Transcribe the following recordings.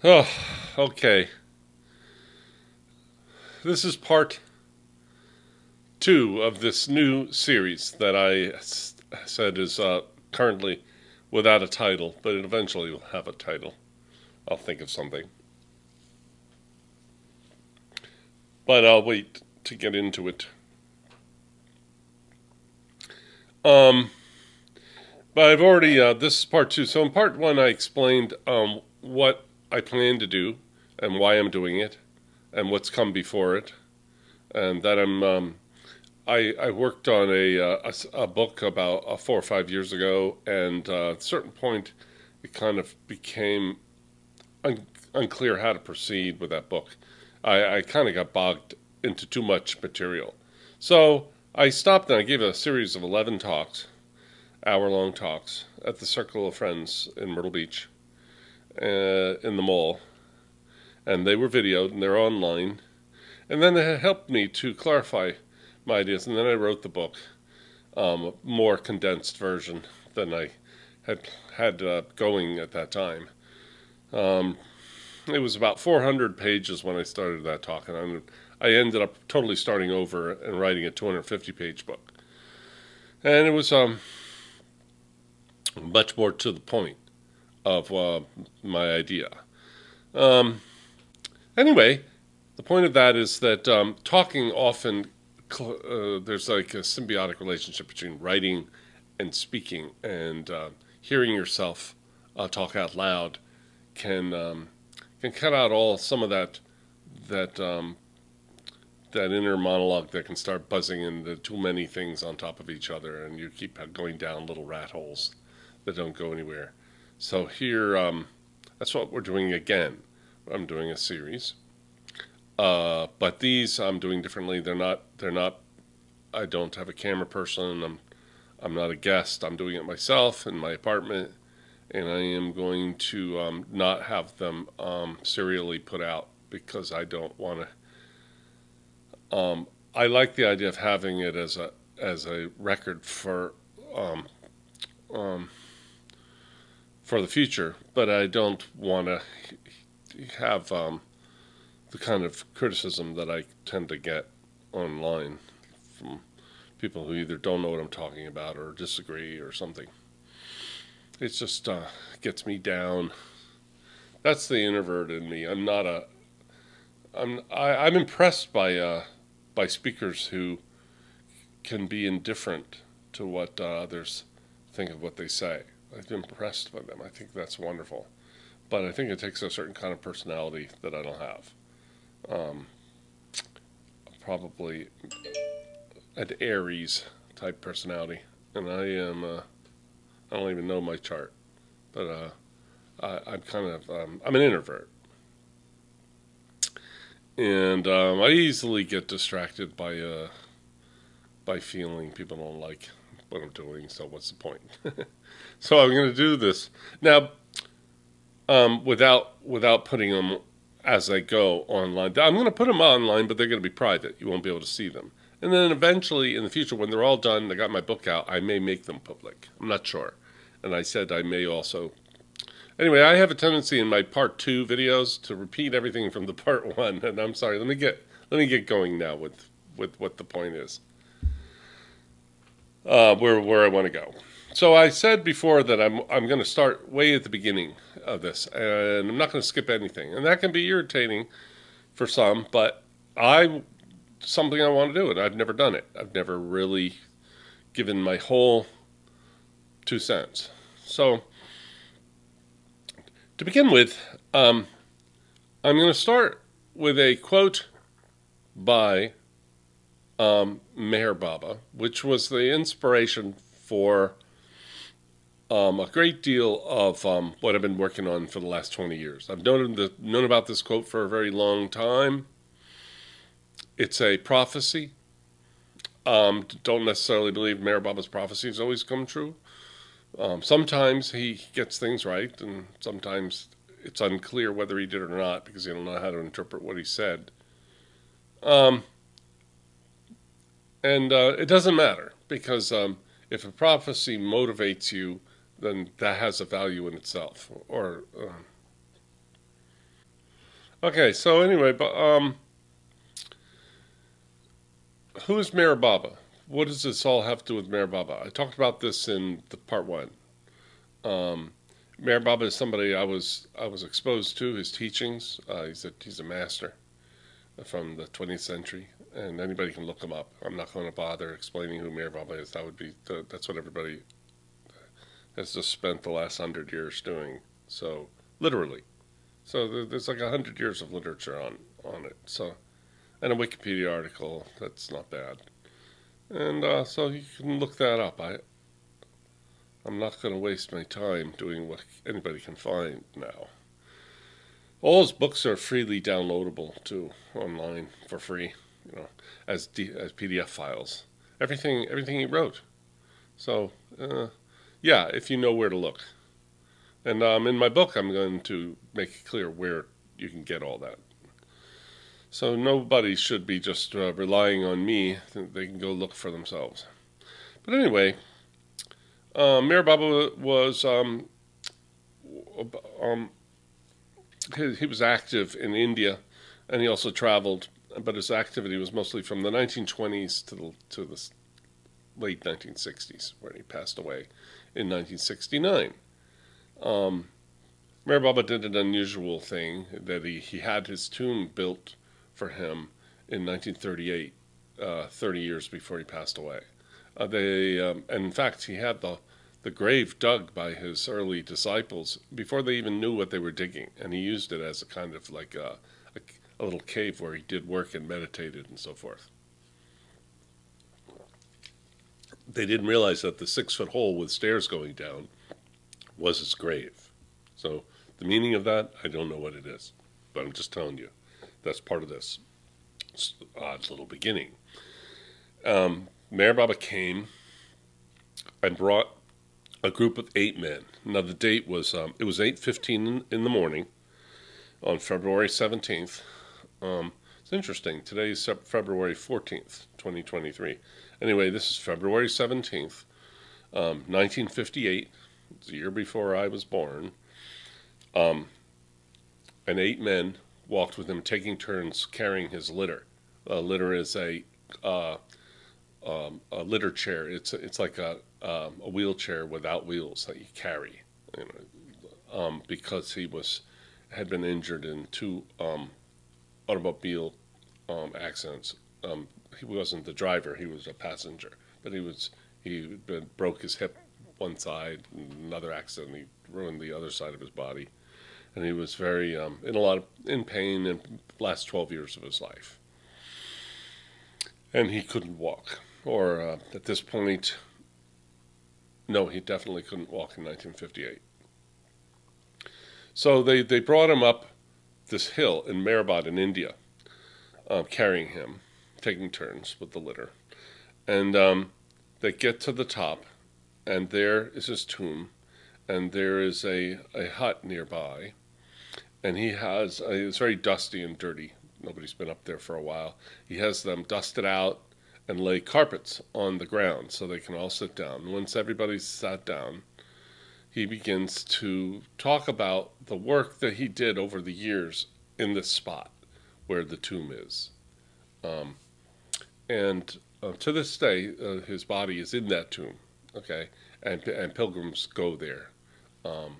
Oh, okay. This is part two of this new series that said is currently without a title, but it eventually will have a title. I'll think of something. But I'll wait to get into it. Um, but I've already, this is part two. So in part one, I explained what I plan to do and why I'm doing it and what's come before it. And that I worked on a book about 4 or 5 years ago, and at a certain point, it kind of became unclear how to proceed with that book. I kind of got bogged into too much material. So I stopped and I gave a series of 11 talks, hour-long talks, at the Circle of Friends in Myrtle Beach, in the mall. And they were videoed and they're online. And then it helped me to clarify my ideas. And then I wrote the book, a more condensed version than I had going at that time. Um, it was about 400 pages when I started that talk, and I ended up totally starting over and writing a 250-page book. And it was much more to the point of my idea. Um, anyway, the point of that is that talking often, there's like a symbiotic relationship between writing and speaking, and hearing yourself talk out loud can cut out all some of that that inner monologue that can start buzzing into too many things on top of each other, and you keep going down little rat holes that don't go anywhere. So here, that's what we're doing again. I'm doing a series, but these I'm doing differently. They're not. I don't have a camera person. I'm not a guest. I'm doing it myself in my apartment, and I am going to not have them serially put out because I don't want to. I like the idea of having it as a record um, um, for the future, but I don't want to have the kind of criticism that I tend to get online from people who either don't know what I'm talking about or disagree or something. It just gets me down. That's the introvert in me. I'm not a. I'm impressed by speakers who can be indifferent to what others think of what they say. I'm impressed by them. I think that's wonderful. But I think it takes a certain kind of personality that I don't have. Um, Probably an Aries type personality, and I am. I don't even know my chart, but I'm kind of. I'm an introvert, and I easily get distracted by feeling people don't like what I'm doing. So what's the point? So I'm going to do this now, without putting them as I go online. I'm going to put them online, but they're going to be private. You won't be able to see them. And then eventually, in the future, when they're all done, I got my book out, I may make them public. I'm not sure. And I said I may also. Anyway, I have a tendency in my part two videos to repeat everything from the part one, and I'm sorry. Let me get going now with what the point is, where I want to go. So I said before that I'm going to start way at the beginning of this, and I'm not going to skip anything, and that can be irritating for some, but I something I want to do, and I've never done it. I've never really given my whole 2 cents. So to begin with, I'm going to start with a quote by Meher Baba, which was the inspiration for a great deal of what I've been working on for the last 20 years. I've known about this quote for a very long time. It's a prophecy. Don't necessarily believe Meher Baba's prophecies always come true. Sometimes he gets things right, and sometimes it's unclear whether he did or not because you don't know how to interpret what he said. Um, and it doesn't matter because if a prophecy motivates you, then that has a value in itself. Or Okay, so anyway, but who is Meher Baba? What does this all have to do with Meher Baba? I talked about this in the part one. Um, Meher Baba is somebody I was exposed to his teachings. He's a master from the 20th century, and anybody can look him up. I'm not going to bother explaining who Meher Baba is. That's what everybody has just spent the last 100 years doing. So literally, so there's like 100 years of literature on it. So and a Wikipedia article that's not bad, and so you can look that up. I'm not going to waste my time doing what anybody can find now. All his books are freely downloadable too online for free, as PDF files. Everything he wrote. So yeah, if you know where to look. And in my book, I'm going to make it clear where you can get all that. So nobody should be just relying on me. They can go look for themselves. But anyway, Meher Baba was um, he was active in India, and he also traveled. But his activity was mostly from the 1920s to the late 1960s, where he passed away in 1969. Um, Meher Baba did an unusual thing that he had his tomb built for him in 1938, 30 years before he passed away. And in fact, he had the grave dug by his early disciples before they even knew what they were digging, and he used it as a kind of like a little cave where he did work and meditated and so forth. They didn't realize that the 6 foot hole with stairs going down was his grave. So the meaning of that, I don't know what it is, but I'm just telling you that's part of this odd little beginning. Meher Baba came and brought a group of 8 men. Now the date was it was 8:15 in the morning on February 17th. It's interesting. Today's February 14th, 2023. Anyway, this is February 17th, 1958. It's the year before I was born. Um, and 8 men walked with him, taking turns carrying his litter. A litter is uh, a litter chair. It's like a wheelchair without wheels that you carry. You because he had been injured in 2 automobile accidents. He wasn't the driver; he was a passenger. But broke his hip one side. In another accident, he ruined the other side of his body, and he was very in pain in the last 12 years of his life, and he couldn't walk. Or at this point, no, he definitely couldn't walk in 1958. So they brought him up this hill in Mehrabad in India, carrying him, taking turns with the litter. And they get to the top, and there is his tomb, and there is a hut nearby. And it's very dusty and dirty. Nobody's been up there for a while. He has them dusted out and lay carpets on the ground so they can all sit down. Once everybody's sat down, he begins to talk about the work that he did over the years in this spot where the tomb is. Um, and to this day, his body is in that tomb, okay? And pilgrims go there um,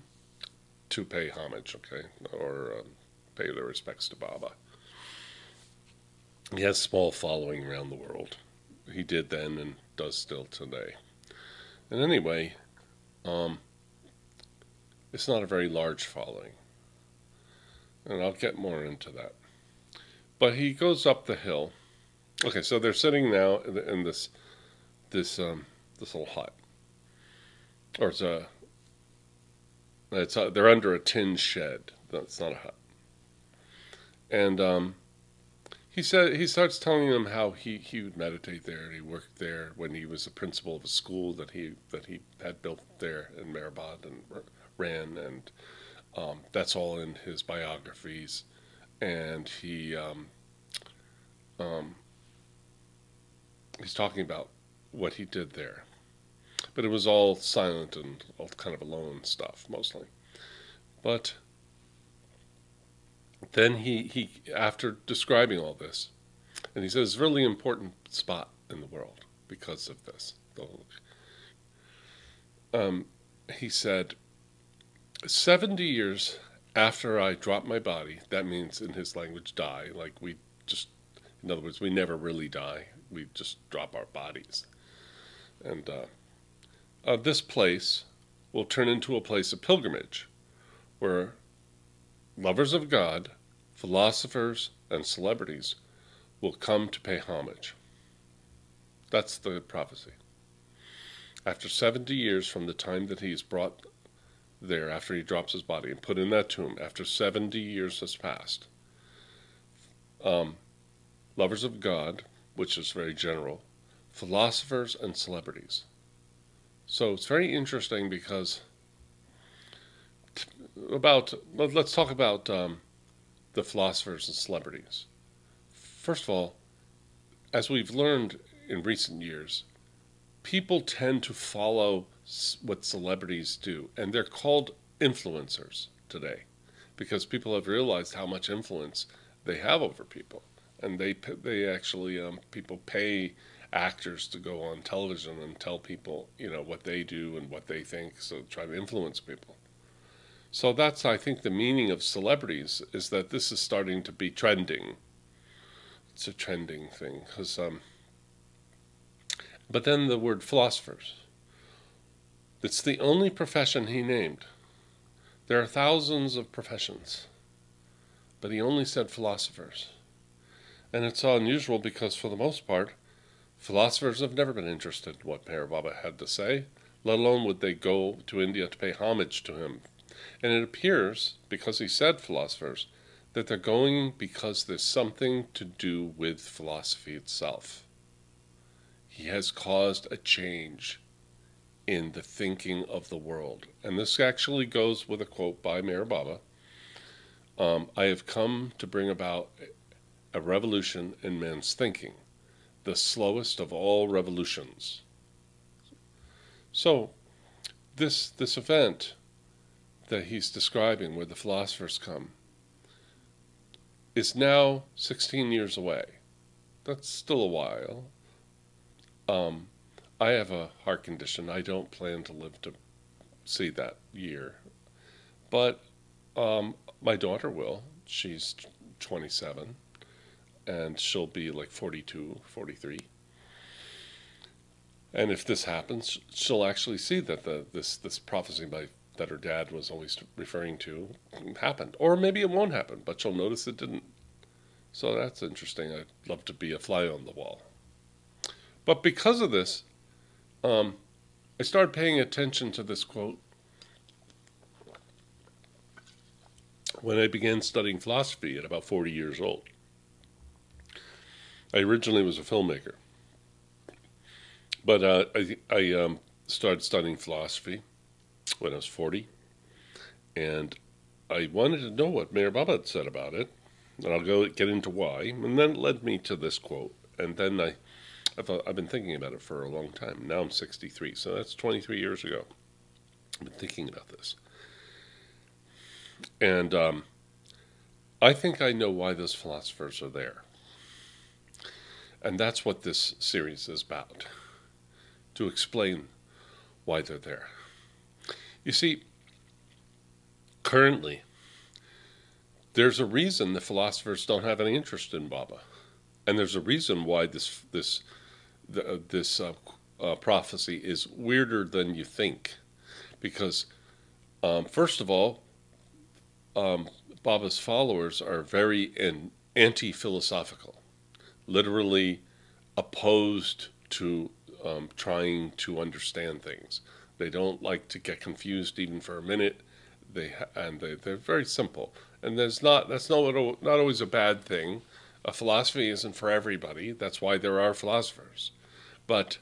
to pay homage, okay? Or pay their respects to Baba. He has a small following around the world. He did then and does still today. And anyway, um, it's not a very large following. And I'll get more into that. But he goes up the hill. Okay, so they're sitting now in this little hut, or they're under a tin shed. That's not a hut. And he starts telling them how he would meditate there and he worked there when he was the principal of a school that he had built there in Mehrabad and ran, and that's all in his biographies. And um, he's talking about what he did there, but it was all silent and all kind of alone stuff mostly. But Then he after describing all this, and he says, really important spot in the world because of this. Um, he said, 70 years after I drop my body, that means in his language die, like we just, in other words, we never really die, we just drop our bodies. And this place will turn into a place of pilgrimage where lovers of God, philosophers, and celebrities will come to pay homage. That's the prophecy. After 70 years from the time that he is brought there, after he drops his body and put in that tomb, after 70 years has passed, um, lovers of God, which is very general, philosophers, and celebrities. So it's very interesting because let's talk about the philosophers and celebrities. First of all, as we've learned in recent years, people tend to follow what celebrities do, and they're called influencers today because people have realized how much influence they have over people, and they actually people pay actors to go on television and tell people what they do and what they think, so try to influence people. So that's, I think, the meaning of celebrities is that this is starting to be trending. It's a trending thing because but then the word philosophers. It's the only profession he named. There are thousands of professions, but he only said philosophers. And it's so unusual because, for the most part, philosophers have never been interested in what Meher Baba had to say, let alone would they go to India to pay homage to him. And it appears, because he said philosophers, that they're going because there's something to do with philosophy itself. He has caused a change in the thinking of the world. And this actually goes with a quote by Meher Baba. I have come to bring about a revolution in men's thinking, the slowest of all revolutions. So this event that he's describing, where the philosophers come, is now 16 years away. That's still a while. I have a heart condition. I don't plan to live to see that year. But my daughter will. She's 27, and she'll be like 42, 43. And if this happens, she'll actually see that this prophecy that her dad was always referring to happened. Or maybe it won't happen, but she'll notice it didn't. So that's interesting. I'd love to be a fly on the wall. But because of this, I started paying attention to this quote when I began studying philosophy at about 40 years old. I originally was a filmmaker, but I started studying philosophy when I was 40, and I wanted to know what Meher Baba had said about it, and I'll get into why, and then it led me to this quote, and then I've been thinking about it for a long time. Now I'm 63, so that's 23 years ago. I've been thinking about this. And I think I know why those philosophers are there. And that's what this series is about, to explain why they're there. You see, currently, there's a reason the philosophers don't have any interest in Baba. And there's a reason why this prophecy is weirder than you think. Because, first of all, Baba's followers are very anti-philosophical, literally opposed to trying to understand things. They don't like to get confused even for a minute. They're very simple, and that's not always a bad thing. Philosophy isn't for everybody. That's why there are philosophers. But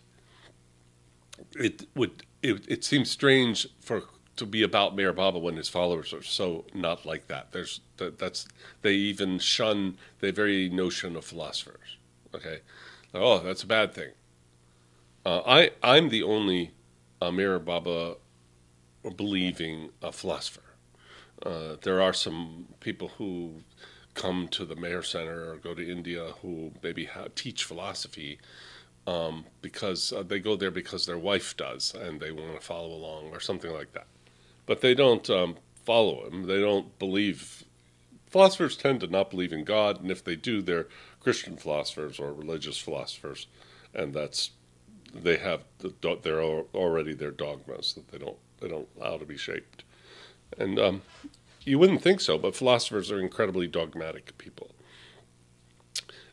it seems strange to be about Meher Baba when his followers are so not like that. They even shun the very notion of philosophers. Okay, oh, that's a bad thing. I'm the only Meher Baba believing philosopher. There are some people who come to the Mayor Center or go to India who maybe teach philosophy because they go there because their wife does and they want to follow along or something like that. But they don't follow him. They don't believe. Philosophers tend to not believe in God, and if they do, they're Christian philosophers or religious philosophers, and that's they have they're already their dogmas that they don't allow to be shaped. And you wouldn't think so, but philosophers are incredibly dogmatic people.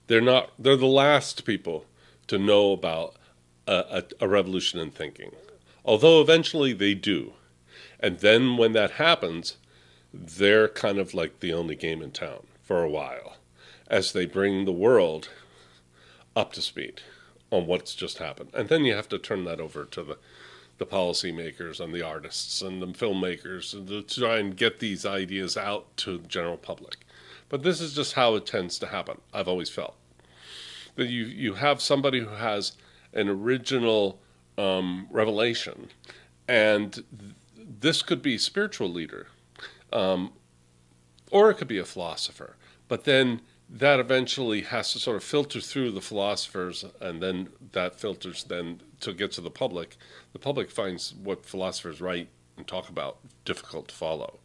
They're not. They're the last people to know about a revolution in thinking, although eventually they do. And then when that happens, they're kind of like the only game in town for a while, as they bring the world up to speed on what's just happened. And then you have to turn that over to the policymakers and the artists and the filmmakers and to try and get these ideas out to the general public. But this is just how it tends to happen, I've always felt. That you have somebody who has an original revelation, and this could be a spiritual leader, or it could be a philosopher. But then that eventually has to sort of filter through the philosophers, and then that filters then to get to the public. The public finds what philosophers write and talk about difficult to follow.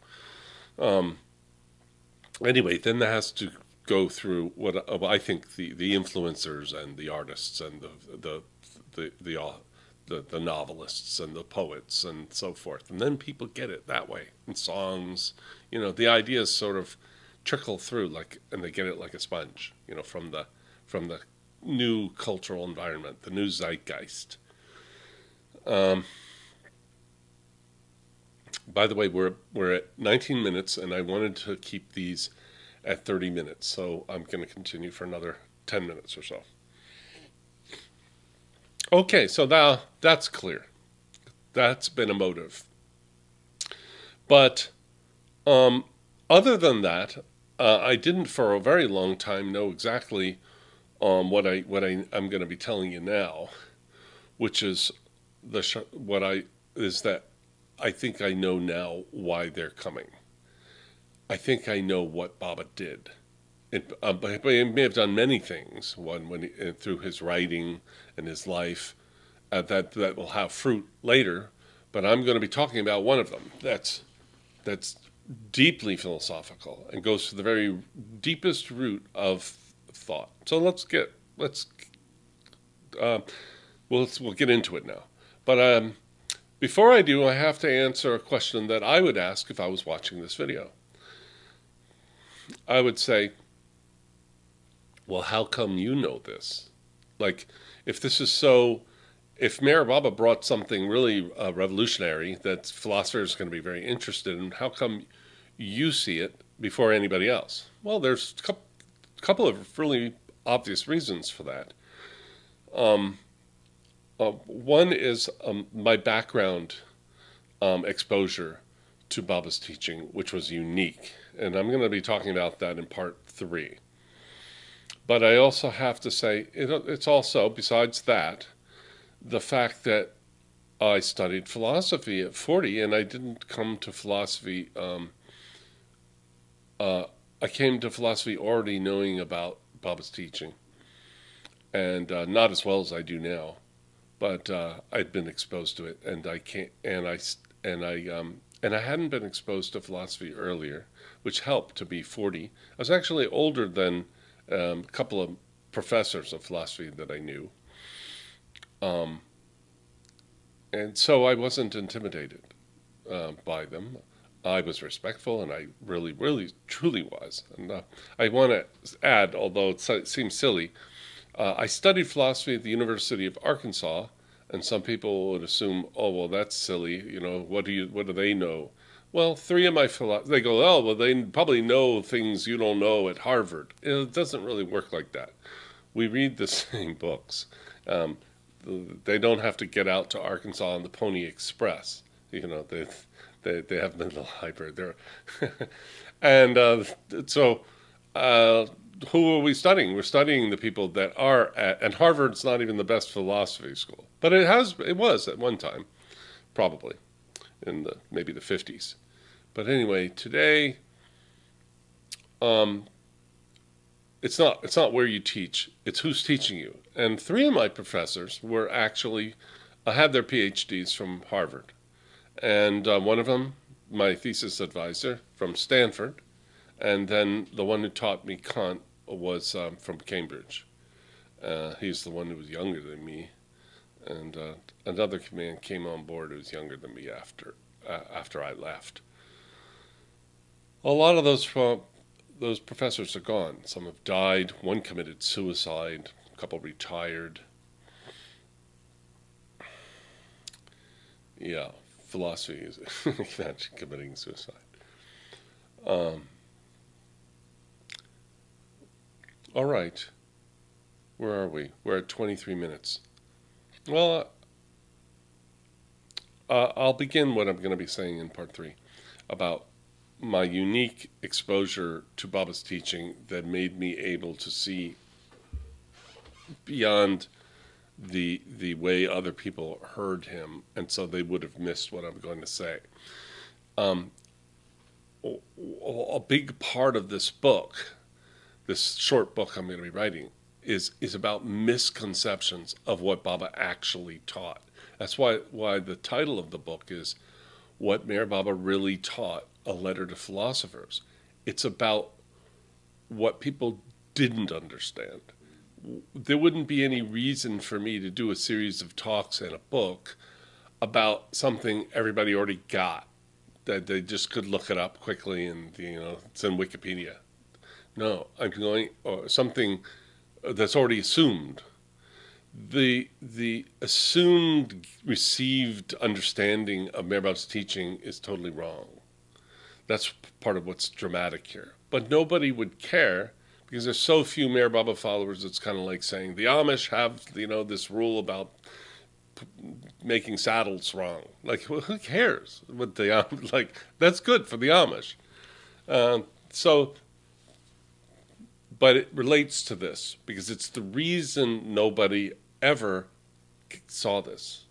Anyway, then that has to go through what I think the influencers and the artists and the novelists and the poets and so forth, and then people get it that way in songs. The ideas sort of trickle through and they get it like a sponge. From the new cultural environment, the new zeitgeist. By the way, we're at 19 minutes, and I wanted to keep these at 30 minutes, so I'm going to continue for another 10 minutes or so. Okay, so now that's clear. That's been a motive. But other than that, I didn't for a very long time know exactly what I'm going to be telling you now, which is that I think I know now why they're coming. I think I know what Baba did. But he may have done many things. One, through his writing and his life, that will have fruit later. But I'm going to be talking about one of them. That's deeply philosophical and goes to the very deepest root of thought. So we'll get into it now. But before I do, I have to answer a question that I would ask if I was watching this video. I would say, well, how come you know this? Like, if Mayor Baba brought something really revolutionary that philosophers are going to be very interested in, how come you see it before anybody else? Well, there's a couple of really obvious reasons for that. One is my background exposure to Baba's teaching, which was unique. And I'm going to be talking about that in part 3. But I also have to say, it's also, besides that, the fact that I studied philosophy at 40, and I didn't come to philosophy, I came to philosophy already knowing about Baba's teaching, and not as well as I do now, but I'd been exposed to it, and I hadn't been exposed to philosophy earlier, which helped to be 40. I was actually older than a couple of professors of philosophy that I knew. And so I wasn't intimidated by them. I was respectful, and I really, really, truly was. And I want to add, although it seems silly, I studied philosophy at the University of Arkansas, and some people would assume, oh, well, that's silly. What do they know? Well, 3 of my they go, oh, well, they probably know things you don't know at Harvard. It doesn't really work like that. We read the same books. They don't have to get out to Arkansas on the Pony Express. They have them in the library there. And so who are we studying? We're studying the people that are and Harvard's not even the best philosophy school. But it was at one time, probably, in maybe the 50s. But anyway, today, um, it's not where you teach; it's who's teaching you. And three of my professors were actually had their PhDs from Harvard, and one of them, my thesis advisor from Stanford, and then the one who taught me Kant was from Cambridge. He's the one who was younger than me, and another man came on board who was younger than me after I left. A lot of those professors are gone. Some have died. One committed suicide. A couple retired. Yeah, philosophy is imagine committing suicide. Um, all right, where are we? We're at 23 minutes. Well, I'll begin what I'm going to be saying in part three about my unique exposure to Baba's teaching that made me able to see beyond the way other people heard him, and so they would have missed what I'm going to say. Um, a big part of this book, this short book I'm going to be writing, is about misconceptions of what Baba actually taught. That's why the title of the book is "What Meher Baba Really Taught: A Letter to Philosophers." It's about what people didn't understand. There wouldn't be any reason for me to do a series of talks and a book about something everybody already got, that they just could look it up quickly and it's in Wikipedia. No, I'm going or something that's already assumed. The assumed received understanding of Meher Baba's teaching is totally wrong. That's part of what's dramatic here. But nobody would care because there's so few Meher Baba followers. It's kind of like saying the Amish have this rule about making saddles wrong. Like, well, who cares what the like? That's good for the Amish. So, but it relates to this because it's the reason nobody ever saw this,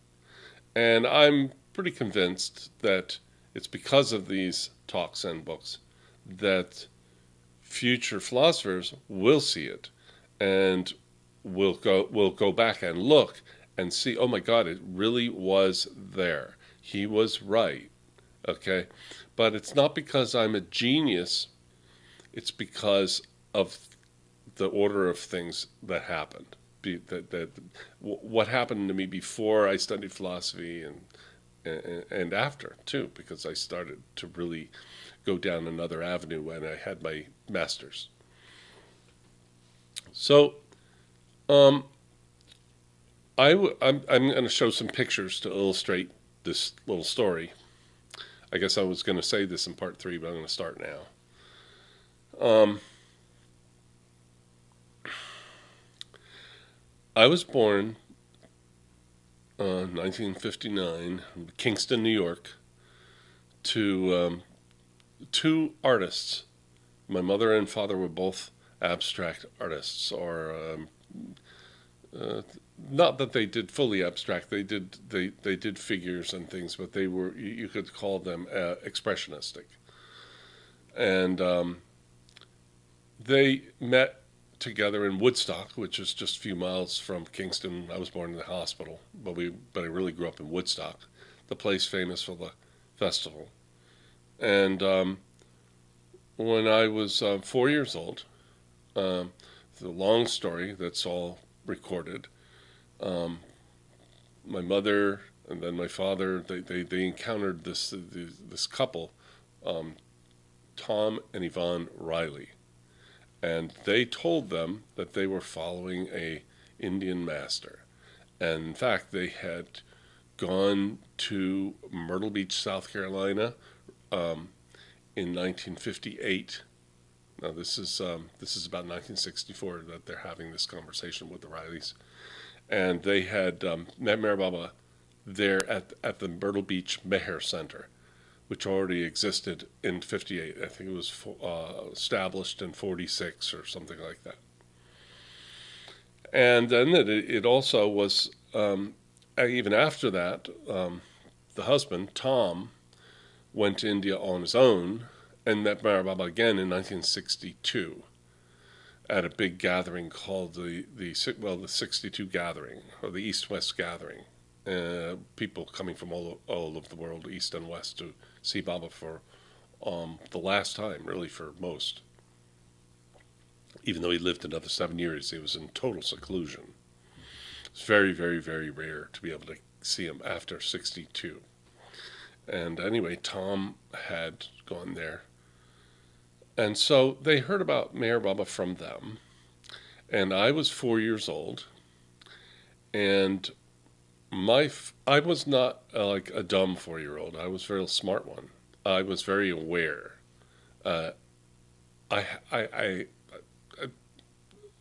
and I'm pretty convinced that it's because of these talks and books that future philosophers will see it and will go back and look and see, oh my God, it really was there. He was right. Okay? But it's not because I'm a genius, it's because of the order of things that happened. What happened to me before I studied philosophy and after too, because I started to really go down another avenue when I had my master's. So, um, I'm going to show some pictures to illustrate this little story. I guess I was going to say this in part three, but I'm going to start now. I was born 1959 in Kingston, New York, to two artists. My mother and father were both abstract artists, or not that they did fully abstract. They did figures and things, but they were, you could call them expressionistic. And they met together in Woodstock, which is just a few miles from Kingston. I was born in the hospital, but I really grew up in Woodstock, the place famous for the festival. And when I was 4 years old, it's a long story that's all recorded. My mother and then my father, they encountered this couple, Tom and Yvonne Riley, and they told them that they were following a Indian master. And in fact, they had gone to Myrtle Beach, South Carolina, in 1958. Now this is about 1964 that they're having this conversation with the Rileys, and they had met Meher Baba there at the Myrtle Beach Meher Center, which already existed in 58. I think it was established in 46 or something like that. And then it also was, even after that, the husband, Tom, went to India on his own and met Meher Baba again in 1962 at a big gathering called the 62 Gathering, or the East-West Gathering. People coming from all over the world, East and West, to see Baba for the last time, really, for most. Even though he lived another 7 years, he was in total seclusion. It's very, very, very rare to be able to see him after 62. And anyway, Tom had gone there. And so they heard about Meher Baba from them. And I was 4 years old. And I was not like a dumb 4 year old. I was a very smart one. I was very aware. Uh, I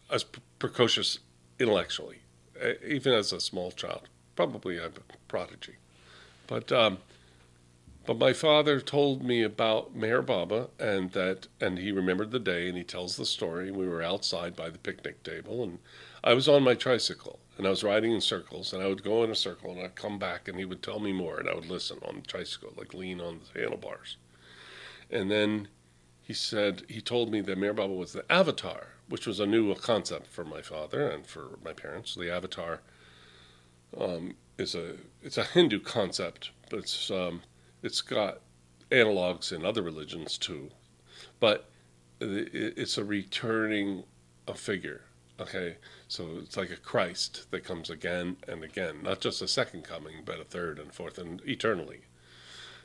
was precocious intellectually, even as a small child. Probably I'm a prodigy. But but my father told me about Meher Baba, and he remembered the day, and he tells the story. We were outside by the picnic table, and I was on my tricycle, and I was riding in circles, and I would go in a circle, and I'd come back, and he would tell me more, and I would listen on the tricycle, like lean on the handlebars. And then he told me that Meher Baba was the avatar, which was a new concept for my father and for my parents. The avatar it's a Hindu concept, but it's got analogs in other religions too. But it's a returning a figure. Okay, so it's like a Christ that comes again and again, not just a second coming, but a third and fourth, and eternally.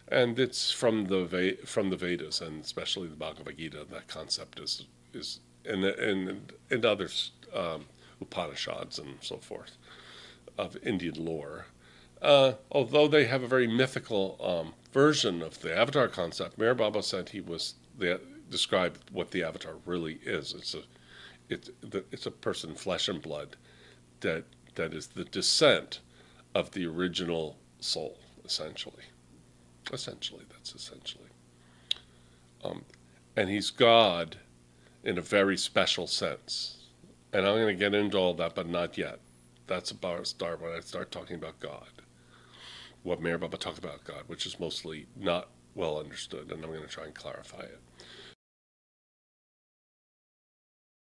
And it's from the Vedas, and especially the Bhagavad Gita. That concept is and others, Upanishads and so forth, of Indian lore. Although they have a very mythical version of the Avatar concept, Meher Baba said described what the Avatar really is. It's a person, flesh and blood, that is the descent of the original soul, essentially. That's essentially. Um, and he's God in a very special sense. And I'm going to get into all that, but not yet. That's about start when I start talking about God. What Meher Baba talked about God, which is mostly not well understood, and I'm going to try and clarify it.